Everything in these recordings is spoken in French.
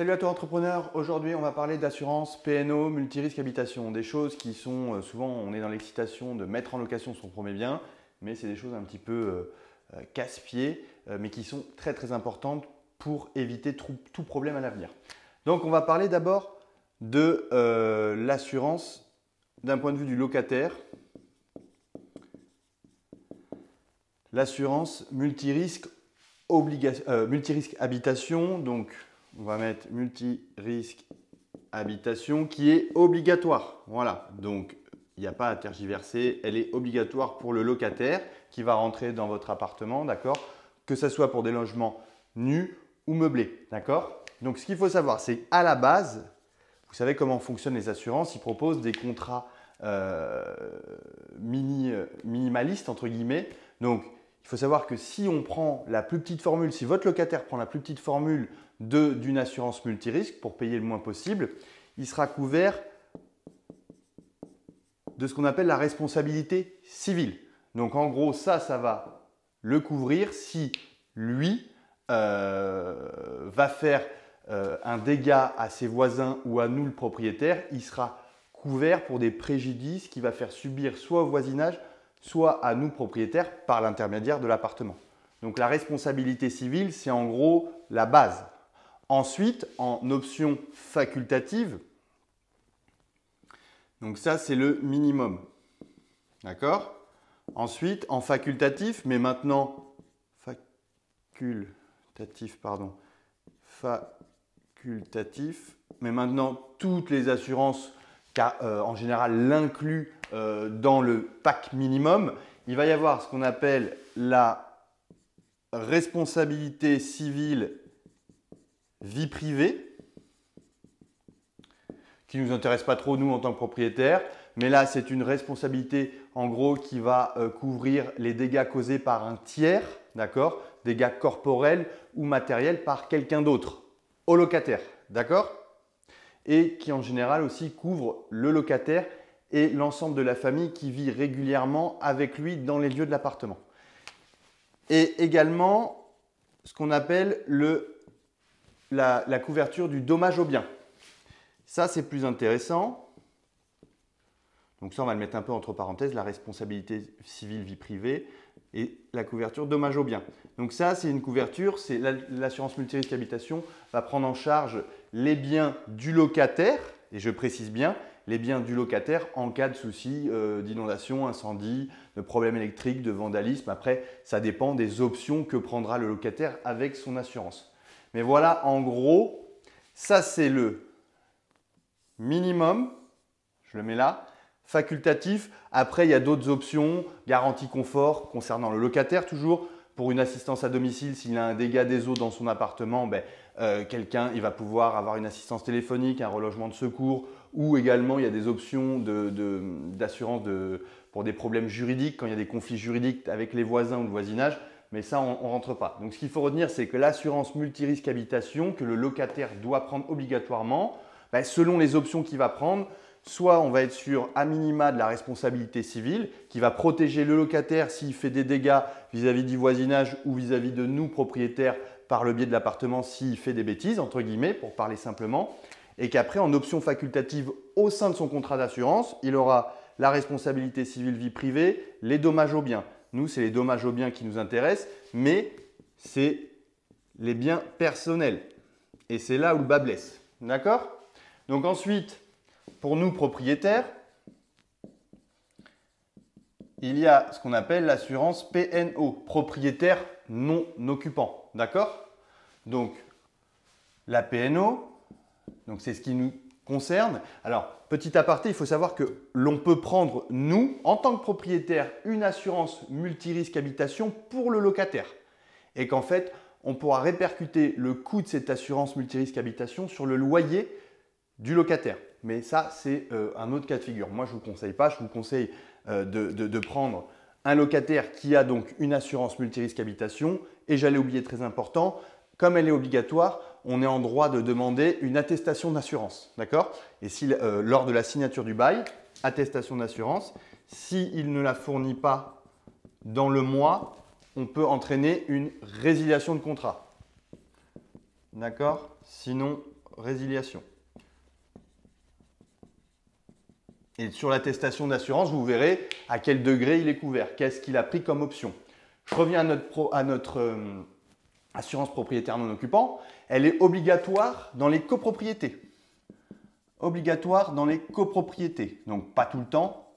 Salut à toi entrepreneur, aujourd'hui on va parler d'assurance PNO, multirisque habitation, des choses qui sont souvent on est dans l'excitation de mettre en location son premier bien, mais c'est des choses un petit peu casse-pieds, mais qui sont très très importantes pour éviter tout problème à l'avenir. Donc on va parler d'abord de l'assurance d'un point de vue du locataire, l'assurance multirisque habitation, donc on va mettre multirisque habitation qui est obligatoire. Voilà, donc il n'y a pas à tergiverser, elle est obligatoire pour le locataire qui va rentrer dans votre appartement, d'accord? Que ce soit pour des logements nus ou meublés, d'accord? Donc ce qu'il faut savoir, c'est qu'à la base, vous savez comment fonctionnent les assurances, ils proposent des contrats minimalistes, entre guillemets. Donc il faut savoir que si on prend la plus petite formule, si votre locataire prend la plus petite formule d'une assurance multirisque pour payer le moins possible, il sera couvert de ce qu'on appelle la responsabilité civile. Donc en gros, ça va le couvrir si lui va faire un dégât à ses voisins ou à nous le propriétaire, il sera couvert pour des préjudices qu'il va faire subir soit au voisinage, soit à nous propriétaires par l'intermédiaire de l'appartement. Donc la responsabilité civile, c'est en gros la base. Ensuite, en option facultative, donc ça c'est le minimum. D'accord? Ensuite, en facultatif, mais maintenant mais maintenant toutes les assurances, car en général l'inclut dans le pack minimum, il va y avoir ce qu'on appelle la responsabilité civile vie privée, qui ne nous intéresse pas trop nous en tant que propriétaires, mais là c'est une responsabilité en gros qui va couvrir les dégâts causés par un tiers, d'accord, dégâts corporels ou matériels par quelqu'un d'autre, au locataire, d'accord, et qui en général aussi couvre le locataire et l'ensemble de la famille qui vit régulièrement avec lui dans les lieux de l'appartement. Et également ce qu'on appelle la couverture du dommage au bien. Ça, c'est plus intéressant. Donc ça, on va le mettre un peu entre parenthèses, la responsabilité civile vie privée et la couverture dommage au bien. Donc ça, c'est une couverture, c'est l'assurance multirisque habitation va prendre en charge les biens du locataire, et je précise bien, les biens du locataire en cas de souci d'inondation, incendie, de problèmes électriques, de vandalisme. Après, ça dépend des options que prendra le locataire avec son assurance. Mais voilà, en gros, ça c'est le minimum, je le mets là, facultatif. Après, il y a d'autres options, garantie confort concernant le locataire toujours. Pour une assistance à domicile, s'il a un dégât des eaux dans son appartement, quelqu'un il va pouvoir avoir une assistance téléphonique, un relogement de secours, ou également il y a des options d'assurance pour des problèmes juridiques, quand il y a des conflits juridiques avec les voisins ou le voisinage. Mais ça, on ne rentre pas. Donc ce qu'il faut retenir, c'est que l'assurance multirisque habitation que le locataire doit prendre obligatoirement, selon les options qu'il va prendre, soit on va être sur à minima de la responsabilité civile qui va protéger le locataire s'il fait des dégâts vis-à-vis du voisinage ou vis-à-vis de nous propriétaires par le biais de l'appartement s'il fait des bêtises, entre guillemets, pour parler simplement. Et qu'après, en option facultative au sein de son contrat d'assurance, il aura la responsabilité civile vie privée, les dommages aux biens. Nous, c'est les dommages aux biens qui nous intéressent, mais c'est les biens personnels. Et c'est là où le bas blesse. D'accord? Donc ensuite, pour nous propriétaires, il y a ce qu'on appelle l'assurance PNO, propriétaire non occupant. D'accord? Donc, la PNO, c'est ce qui nous concerne. Alors, petit aparté, il faut savoir que l'on peut prendre, nous, en tant que propriétaire, une assurance multirisque habitation pour le locataire. Et qu'en fait, on pourra répercuter le coût de cette assurance multirisque habitation sur le loyer du locataire. Mais ça, c'est un autre cas de figure. Moi, je ne vous conseille pas. Je vous conseille de prendre un locataire qui a donc une assurance multirisque habitation. Et j'allais oublier très important, comme elle est obligatoire, on est en droit de demander une attestation d'assurance. D'accord? Et si, lors de la signature du bail, attestation d'assurance, s'il ne la fournit pas dans le mois, on peut entraîner une résiliation de contrat. D'accord? Sinon, résiliation. Et sur l'attestation d'assurance, vous verrez à quel degré il est couvert, qu'est-ce qu'il a pris comme option. Je reviens à notre assurance propriétaire non occupant. Elle est obligatoire dans les copropriétés. Obligatoire dans les copropriétés. Donc pas tout le temps,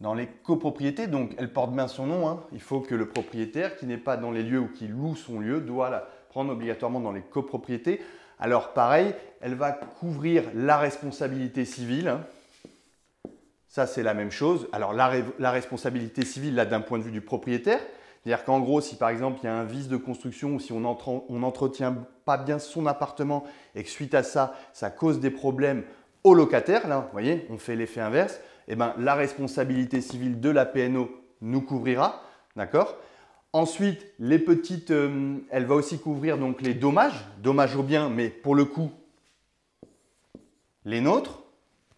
dans les copropriétés. Donc elle porte bien son nom, hein. Il faut que le propriétaire qui n'est pas dans les lieux ou qui loue son lieu doit la prendre obligatoirement dans les copropriétés. Alors pareil, elle va couvrir la responsabilité civile, hein. Ça, c'est la même chose. Alors, la responsabilité civile, là, d'un point de vue du propriétaire, c'est-à-dire qu'en gros, si par exemple, il y a un vice de construction ou si on n'entretient pas bien son appartement et que suite à ça, ça cause des problèmes au locataire, là, vous voyez, on fait l'effet inverse, eh bien, la responsabilité civile de la PNO nous couvrira, d'accord? Ensuite, les petites, elle va aussi couvrir donc les dommages aux biens, mais pour le coup, les nôtres.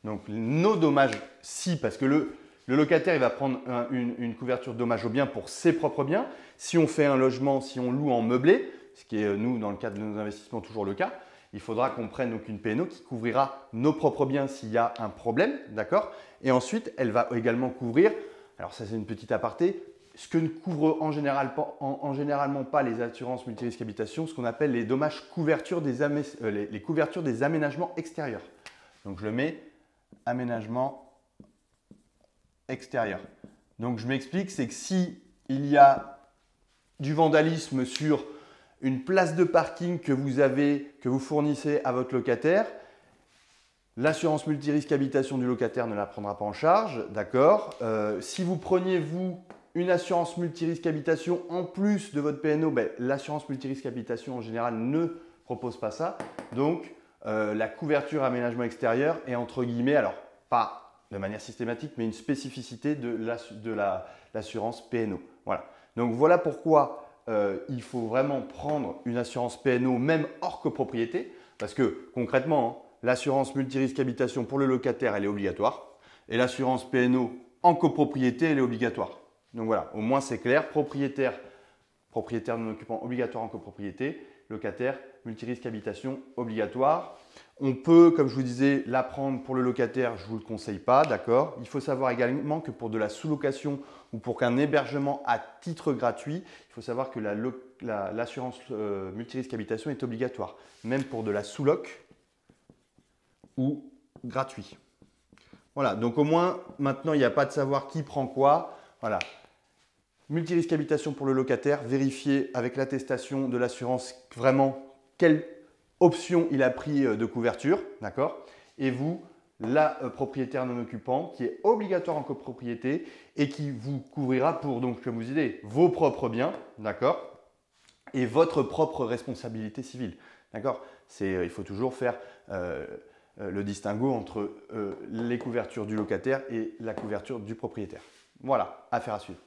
Donc nos dommages, si, parce que le locataire il va prendre une couverture de dommages aux biens pour ses propres biens. Si on fait un logement, si on loue en meublé, ce qui est nous dans le cadre de nos investissements toujours le cas, il faudra qu'on prenne donc une PNO qui couvrira nos propres biens s'il y a un problème, d'accord? Et ensuite, elle va également couvrir, alors ça c'est une petite aparté, ce que ne couvrent généralement pas les assurances multirisques habitation, ce qu'on appelle les dommages couverture les couvertures des aménagements extérieurs. Donc je le mets aménagement extérieur. Donc je m'explique, c'est que si il y a du vandalisme sur une place de parking que vous fournissez à votre locataire, l'assurance multirisque habitation du locataire ne la prendra pas en charge, d'accord. Si vous preniez vous une assurance multirisque habitation en plus de votre PNO, ben, l'assurance multirisque habitation en général ne propose pas ça. Donc la couverture aménagement extérieur est entre guillemets, alors pas de manière systématique, mais une spécificité de l'assurance PNO. Voilà. Donc voilà pourquoi il faut vraiment prendre une assurance PNO même hors copropriété, parce que concrètement, hein, l'assurance multirisque habitation pour le locataire, elle est obligatoire, et l'assurance PNO en copropriété, elle est obligatoire. Donc voilà, au moins c'est clair, propriétaire non occupant obligatoire en copropriété, locataire, multirisque habitation obligatoire. On peut, comme je vous disais, la prendre pour le locataire, je ne vous le conseille pas, d'accord. Il faut savoir également que pour de la sous-location ou pour qu'un hébergement à titre gratuit, il faut savoir que l'assurance multirisque habitation est obligatoire, même pour de la sous-loc ou gratuit. Voilà, donc au moins maintenant il n'y a pas de savoir qui prend quoi. Voilà. Multirisque habitation pour le locataire, vérifiez avec l'attestation de l'assurance vraiment quelle option il a pris de couverture, d'accord? Et vous, la propriétaire non occupant qui est obligatoire en copropriété et qui vous couvrira pour, donc, comme vous disiez, vos propres biens, d'accord? Et votre propre responsabilité civile, d'accord? Il faut toujours faire le distinguo entre les couvertures du locataire et la couverture du propriétaire. Voilà, affaire à suivre.